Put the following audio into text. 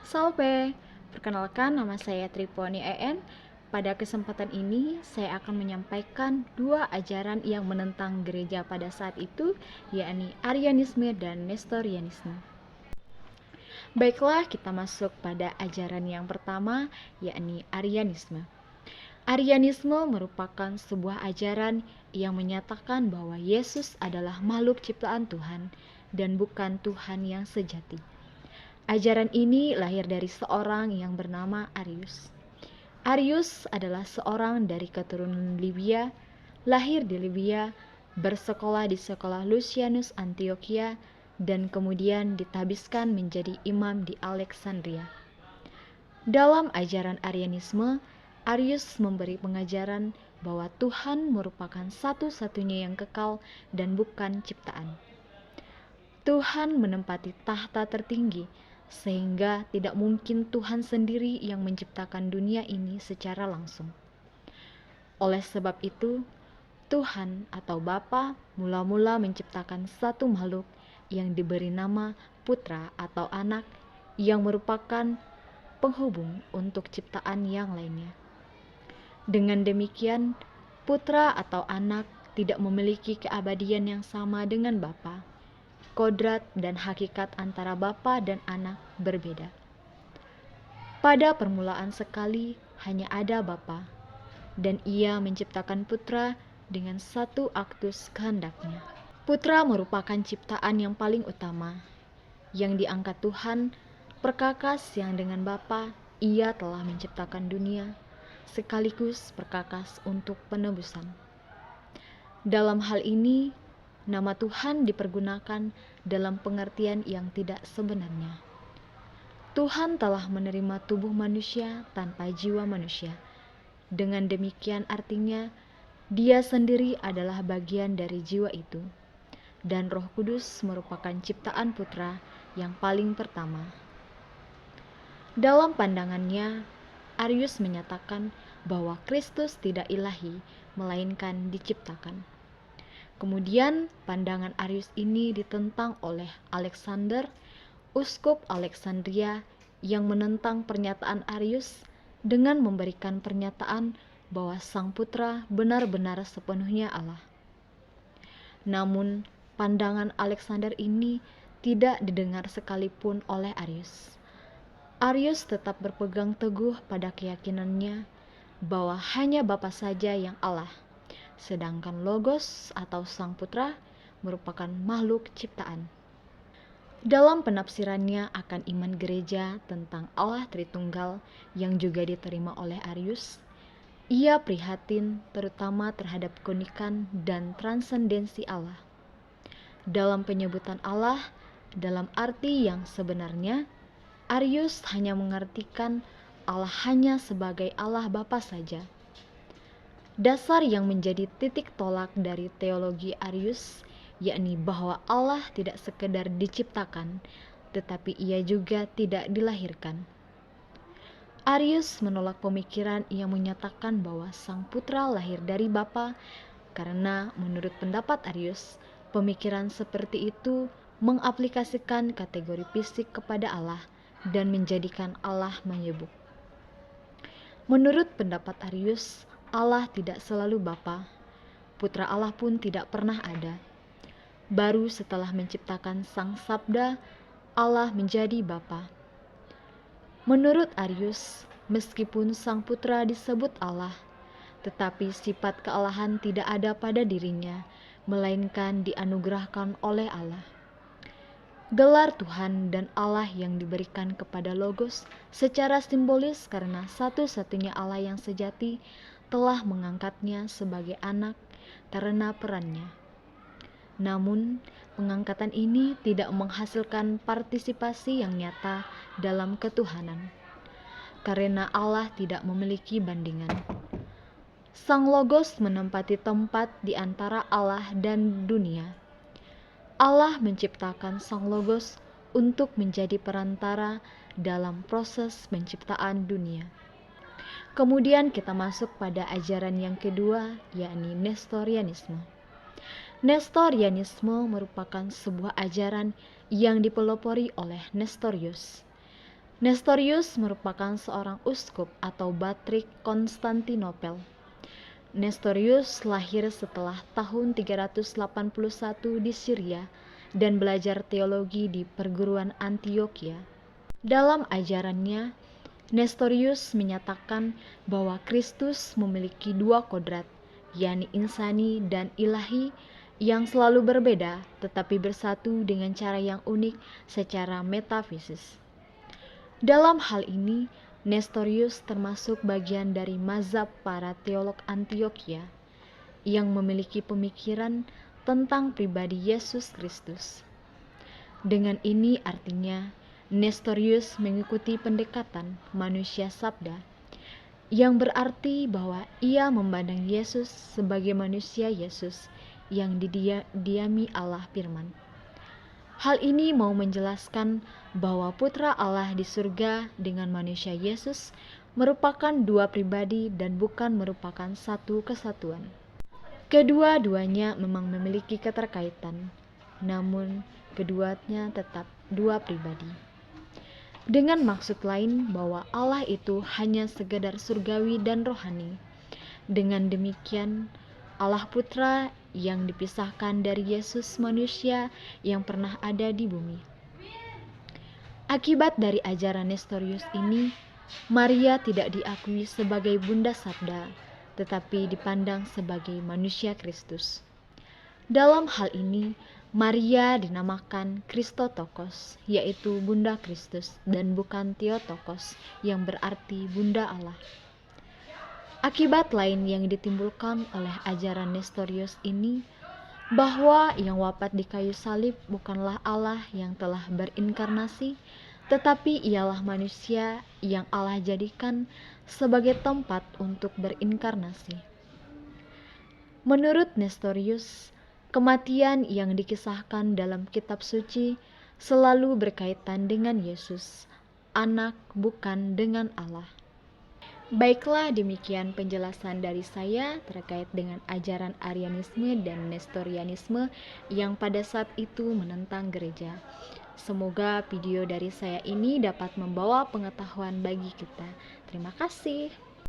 Salve, perkenalkan nama saya Triponi EN. Pada kesempatan ini, saya akan menyampaikan dua ajaran yang menentang gereja pada saat itu, yakni Arianisme dan Nestorianisme. Baiklah, kita masuk pada ajaran yang pertama, yakni Arianisme. Arianisme merupakan sebuah ajaran yang menyatakan bahwa Yesus adalah makhluk ciptaan Tuhan dan bukan Tuhan yang sejati. Ajaran ini lahir dari seorang yang bernama Arius. Arius adalah seorang dari keturunan Libya, lahir di Libya, bersekolah di sekolah Lucianus Antiochia, dan kemudian ditabiskan menjadi imam di Alexandria. Dalam ajaran Arianisme, Arius memberi pengajaran bahwa Tuhan merupakan satu-satunya yang kekal dan bukan ciptaan. Tuhan menempati tahta tertinggi, sehingga tidak mungkin Tuhan sendiri yang menciptakan dunia ini secara langsung. Oleh sebab itu, Tuhan atau Bapa mula-mula menciptakan satu makhluk yang diberi nama putra atau anak yang merupakan penghubung untuk ciptaan yang lainnya. Dengan demikian, putra atau anak tidak memiliki keabadian yang sama dengan Bapa. Kodrat dan hakikat antara Bapa dan anak berbeda. Pada permulaan sekali hanya ada Bapa, dan Ia menciptakan putra dengan satu aktus kehendaknya. Putra merupakan ciptaan yang paling utama, yang diangkat Tuhan, perkakas yang dengan Bapa Ia telah menciptakan dunia, sekaligus perkakas untuk penebusan. Dalam hal ini, nama Tuhan dipergunakan dalam pengertian yang tidak sebenarnya. Tuhan telah menerima tubuh manusia tanpa jiwa manusia. Dengan demikian artinya, Dia sendiri adalah bagian dari jiwa itu. Dan Roh Kudus merupakan ciptaan putra yang paling pertama. Dalam pandangannya, Arius menyatakan bahwa Kristus tidak ilahi, melainkan diciptakan. Kemudian pandangan Arius ini ditentang oleh Alexander, uskup Alexandria, yang menentang pernyataan Arius dengan memberikan pernyataan bahwa Sang Putra benar-benar sepenuhnya Allah. Namun, pandangan Alexander ini tidak didengar sekalipun oleh Arius. Arius tetap berpegang teguh pada keyakinannya bahwa hanya Bapa saja yang Allah, sedangkan Logos atau Sang Putra merupakan makhluk ciptaan. Dalam penafsirannya akan iman gereja tentang Allah Tritunggal yang juga diterima oleh Arius, ia prihatin terutama terhadap keunikan dan transendensi Allah. Dalam penyebutan Allah, dalam arti yang sebenarnya, Arius hanya mengartikan Allah hanya sebagai Allah Bapa saja. Dasar yang menjadi titik tolak dari teologi Arius, yakni bahwa Allah tidak sekedar diciptakan, tetapi Ia juga tidak dilahirkan. Arius menolak pemikiran yang menyatakan bahwa Sang Putra lahir dari Bapa, karena menurut pendapat Arius, pemikiran seperti itu mengaplikasikan kategori fisik kepada Allah dan menjadikan Allah menyebut. Menurut pendapat Arius, Allah tidak selalu Bapa, Putra Allah pun tidak pernah ada. Baru setelah menciptakan Sang Sabda, Allah menjadi Bapa. Menurut Arius, meskipun Sang Putra disebut Allah, tetapi sifat kealahan tidak ada pada dirinya, melainkan dianugerahkan oleh Allah. Gelar Tuhan dan Allah yang diberikan kepada Logos secara simbolis karena satu-satunya Allah yang sejati telah mengangkatnya sebagai anak karena perannya. Namun, pengangkatan ini tidak menghasilkan partisipasi yang nyata dalam ketuhanan, karena Allah tidak memiliki bandingan. Sang Logos menempati tempat di antara Allah dan dunia. Allah menciptakan Sang Logos untuk menjadi perantara dalam proses penciptaan dunia. Kemudian kita masuk pada ajaran yang kedua, yakni Nestorianisme. Nestorianisme merupakan sebuah ajaran yang dipelopori oleh Nestorius. Nestorius merupakan seorang uskup atau batrik Konstantinopel. Nestorius lahir setelah tahun 381 di Syria dan belajar teologi di perguruan Antioquia. Dalam ajarannya, Nestorius menyatakan bahwa Kristus memiliki dua kodrat, yakni insani dan ilahi, yang selalu berbeda tetapi bersatu dengan cara yang unik secara metafisis. Dalam hal ini, Nestorius termasuk bagian dari mazhab para teolog Antioquia yang memiliki pemikiran tentang pribadi Yesus Kristus. Dengan ini artinya Nestorius mengikuti pendekatan manusia sabda, yang berarti bahwa ia memandang Yesus sebagai manusia Yesus yang didiami Allah Firman. Hal ini mau menjelaskan bahwa Putra Allah di surga dengan manusia Yesus merupakan dua pribadi dan bukan merupakan satu kesatuan. Kedua-duanya memang memiliki keterkaitan, namun keduanya tetap dua pribadi. Dengan maksud lain bahwa Allah itu hanya sekedar surgawi dan rohani. Dengan demikian, Allah Putra yang dipisahkan dari Yesus manusia yang pernah ada di bumi. Akibat dari ajaran Nestorius ini, Maria tidak diakui sebagai Bunda Sabda, tetapi dipandang sebagai manusia Kristus. Dalam hal ini, Maria dinamakan Christotokos, yaitu Bunda Kristus, dan bukan Theotokos yang berarti Bunda Allah. Akibat lain yang ditimbulkan oleh ajaran Nestorius ini, bahwa yang wafat di kayu salib bukanlah Allah yang telah berinkarnasi, tetapi ialah manusia yang Allah jadikan sebagai tempat untuk berinkarnasi. Menurut Nestorius, kematian yang dikisahkan dalam kitab suci selalu berkaitan dengan Yesus, anak bukan dengan Allah. Baiklah, demikian penjelasan dari saya terkait dengan ajaran Arianisme dan Nestorianisme yang pada saat itu menentang gereja. Semoga video dari saya ini dapat membawa pengetahuan bagi kita. Terima kasih.